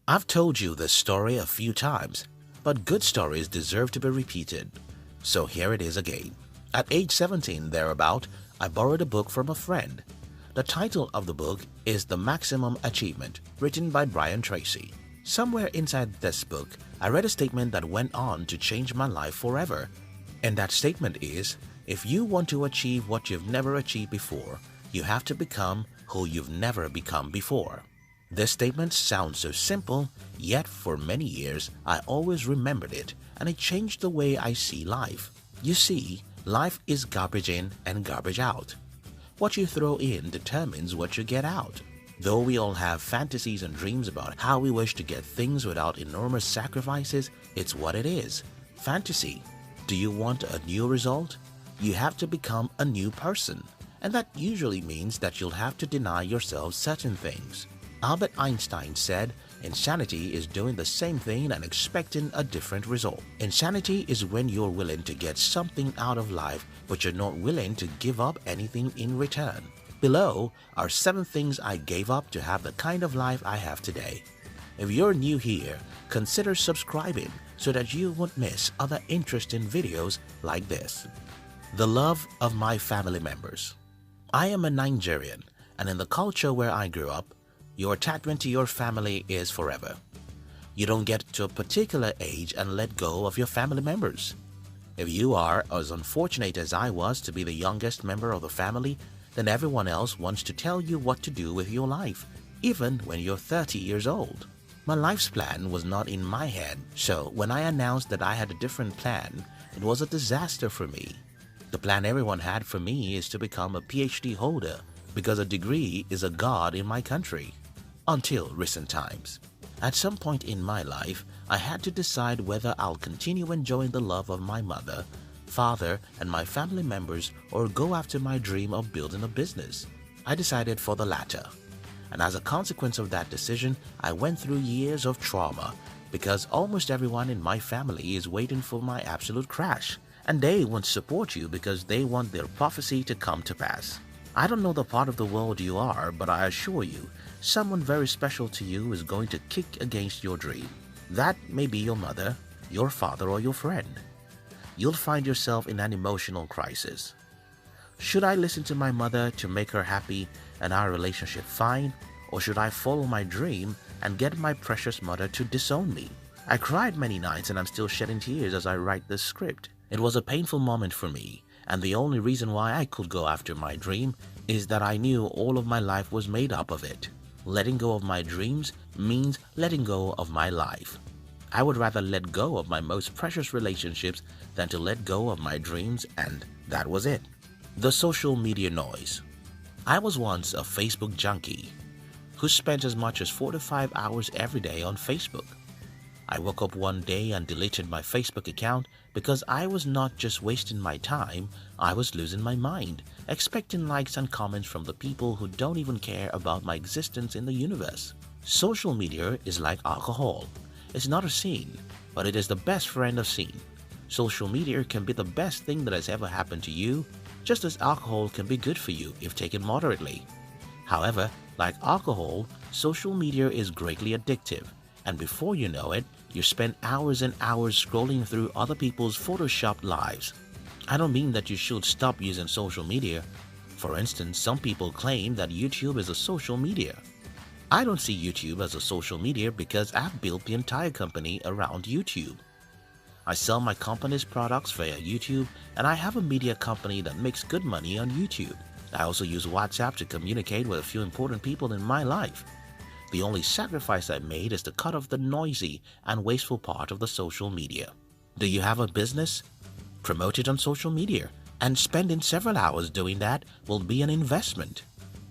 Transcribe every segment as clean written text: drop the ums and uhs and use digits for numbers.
I've told you this story a few times, but good stories deserve to be repeated. So here it is again. At age 17 thereabout, I borrowed a book from a friend. The title of the book is The Maximum Achievement, written by Brian Tracy. Somewhere inside this book, I read a statement that went on to change my life forever. And that statement is, if you want to achieve what you've never achieved before, you have to become who you've never become before. This statement sounds so simple, yet for many years I always remembered it, and it changed the way I see life. You see, life is garbage in and garbage out. What you throw in determines what you get out. Though we all have fantasies and dreams about how we wish to get things without enormous sacrifices, it's what it is. Fantasy. Do you want a new result? You have to become a new person, and that usually means that you'll have to deny yourself certain things. Albert Einstein said, insanity is doing the same thing and expecting a different result. Insanity is when you're willing to get something out of life, but you're not willing to give up anything in return. Below are 7 things I gave up to have the kind of life I have today. If you're new here, consider subscribing so that you won't miss other interesting videos like this. The love of my family members. I am a Nigerian, and in the culture where I grew up, your attachment to your family is forever. You don't get to a particular age and let go of your family members. If you are as unfortunate as I was to be the youngest member of the family, then everyone else wants to tell you what to do with your life, even when you're 30 years old. My life's plan was not in my head, so when I announced that I had a different plan, it was a disaster for me. The plan everyone had for me is to become a PhD holder because a degree is a god in my country. Until recent times. At some point in my life, I had to decide whether I'll continue enjoying the love of my mother, father, and my family members or go after my dream of building a business. I decided for the latter. And as a consequence of that decision, I went through years of trauma because almost everyone in my family is waiting for my absolute crash, and they won't support you because they want their prophecy to come to pass. I don't know the part of the world you are, but I assure you, someone very special to you is going to kick against your dream. That may be your mother, your father, or your friend. You'll find yourself in an emotional crisis. Should I listen to my mother to make her happy and our relationship fine, or should I follow my dream and get my precious mother to disown me? I cried many nights and I'm still shedding tears as I write this script. It was a painful moment for me, and the only reason why I could go after my dream is that I knew all of my life was made up of it. Letting go of my dreams means letting go of my life. I would rather let go of my most precious relationships than to let go of my dreams, and that was it. The social media noise. I was once a Facebook junkie who spent as much as 4 to 5 hours every day on Facebook. I woke up one day and deleted my Facebook account because I was not just wasting my time, I was losing my mind, expecting likes and comments from the people who don't even care about my existence in the universe. Social media is like alcohol. It's not a sin, but it is the best friend of sin. Social media can be the best thing that has ever happened to you, just as alcohol can be good for you if taken moderately. However, like alcohol, social media is greatly addictive, and before you know it, you spend hours and hours scrolling through other people's photoshopped lives. I don't mean that you should stop using social media. For instance, some people claim that YouTube is a social media. I don't see YouTube as a social media because I've built the entire company around YouTube. I sell my company's products via YouTube, and I have a media company that makes good money on YouTube. I also use WhatsApp to communicate with a few important people in my life. The only sacrifice I made is to cut off the noisy and wasteful part of the social media. Do you have a business? Promote it on social media, and spending several hours doing that will be an investment.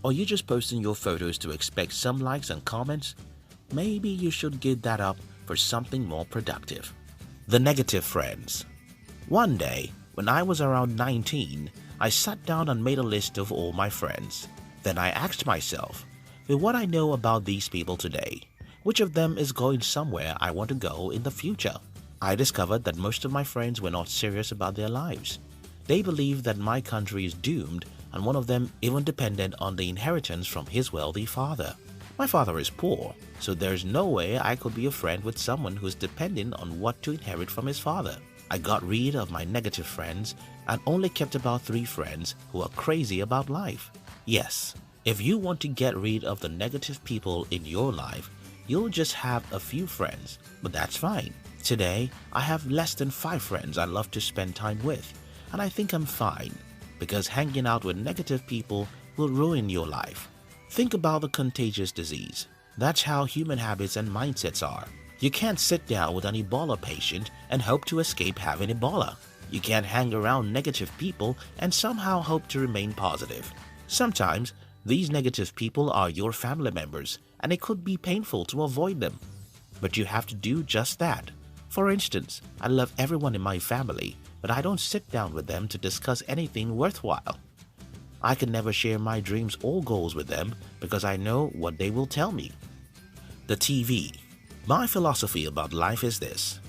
Or you just posting your photos to expect some likes and comments? Maybe you should give that up for something more productive. The negative friends. One day, when I was around 19, I sat down and made a list of all my friends. Then I asked myself, with what I know about these people today, which of them is going somewhere I want to go in the future? I discovered that most of my friends were not serious about their lives. They believed that my country is doomed, and one of them even depended on the inheritance from his wealthy father. My father is poor, so there's no way I could be a friend with someone who's dependent on what to inherit from his father. I got rid of my negative friends and only kept about 3 friends who are crazy about life. Yes, if you want to get rid of the negative people in your life, you'll just have a few friends, but that's fine. Today, I have less than 5 friends I love to spend time with, and I think I'm fine, because hanging out with negative people will ruin your life. Think about the contagious disease. That's how human habits and mindsets are. You can't sit down with an Ebola patient and hope to escape having Ebola. You can't hang around negative people and somehow hope to remain positive. Sometimes, these negative people are your family members, and it could be painful to avoid them. But you have to do just that. For instance, I love everyone in my family, but I don't sit down with them to discuss anything worthwhile. I can never share my dreams or goals with them because I know what they will tell me. The TV. My philosophy about life is this.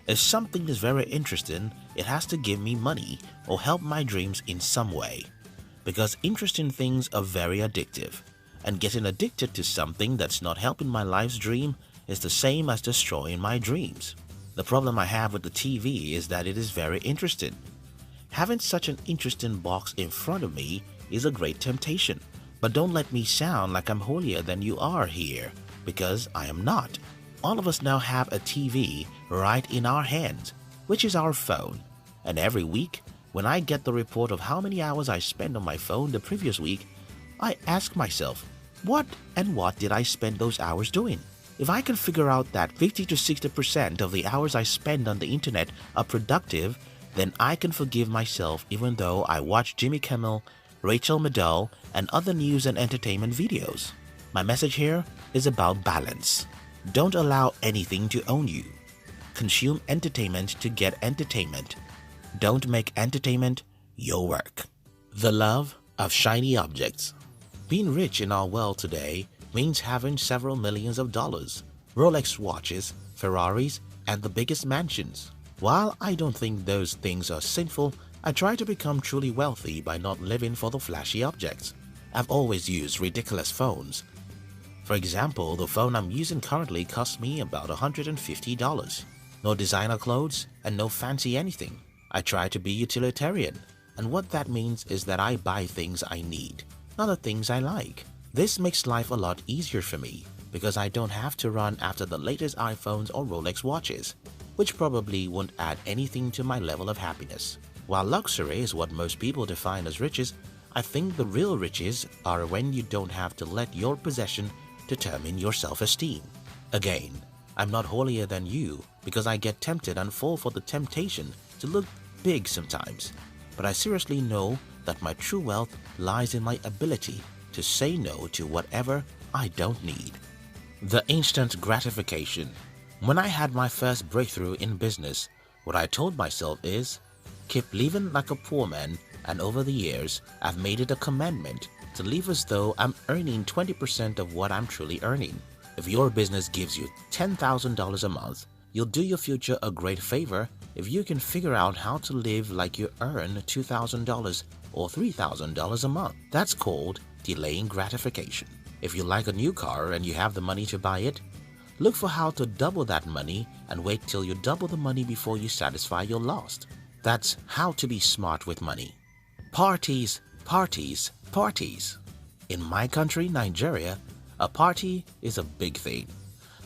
If something is very interesting, it has to give me money or help my dreams in some way. Because interesting things are very addictive, and getting addicted to something that's not helping my life's dream is the same as destroying my dreams. The problem I have with the TV is that it is very interesting. Having such an interesting box in front of me is a great temptation, but don't let me sound like I'm holier than you are here, because I am not. All of us now have a TV right in our hands, which is our phone, and every week, when I get the report of how many hours I spent on my phone the previous week, I ask myself, what did I spend those hours doing? If I can figure out that 50 to 60% of the hours I spend on the internet are productive, then I can forgive myself even though I watch Jimmy Kimmel, Rachel Maddow, and other news and entertainment videos. My message here is about balance. Don't allow anything to own you. Consume entertainment to get entertainment. Don't make entertainment your work. The love of shiny objects. Being rich in our world today means having several millions of dollars, Rolex watches, Ferraris, and the biggest mansions. While I don't think those things are sinful, I try to become truly wealthy by not living for the flashy objects. I've always used ridiculous phones. For example, the phone I'm using currently costs me about $150. No designer clothes and no fancy anything. I try to be utilitarian, and what that means is that I buy things I need, not the things I like. This makes life a lot easier for me because I don't have to run after the latest iPhones or Rolex watches, which probably won't add anything to my level of happiness. While luxury is what most people define as riches, I think the real riches are when you don't have to let your possession determine your self-esteem. Again, I'm not holier than you because I get tempted and fall for the temptation to look big sometimes, but I seriously know that my true wealth lies in my ability to say no to whatever I don't need. The instant gratification. When I had my first breakthrough in business, what I told myself is, keep living like a poor man, and over the years, I've made it a commandment to live as though I'm earning 20% of what I'm truly earning. If your business gives you $10,000 a month, you'll do your future a great favor if you can figure out how to live like you earn $2,000 or $3,000 a month. That's called delaying gratification. If you like a new car and you have the money to buy it, look for how to double that money and wait till you double the money before you satisfy your loss. That's how to be smart with money. Parties, parties, parties. In my country, Nigeria, a party is a big thing.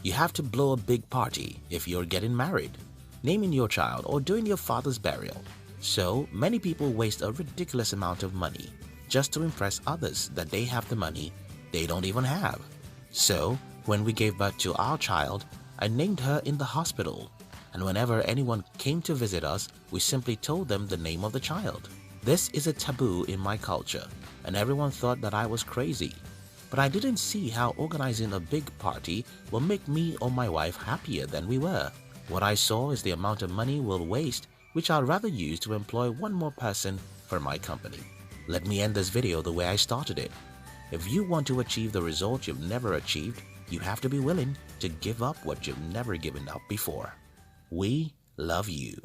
You have to blow a big party if you're getting married, naming your child, or doing your father's burial. So many people waste a ridiculous amount of money just to impress others that they have the money they don't even have. So when we gave birth to our child, I named her in the hospital, and whenever anyone came to visit us, we simply told them the name of the child. This is a taboo in my culture, and everyone thought that I was crazy. But I didn't see how organizing a big party will make me or my wife happier than we were. What I saw is the amount of money we'll waste, which I'd rather use to employ one more person for my company. Let me end this video the way I started it. If you want to achieve the result you've never achieved, you have to be willing to give up what you've never given up before. We love you.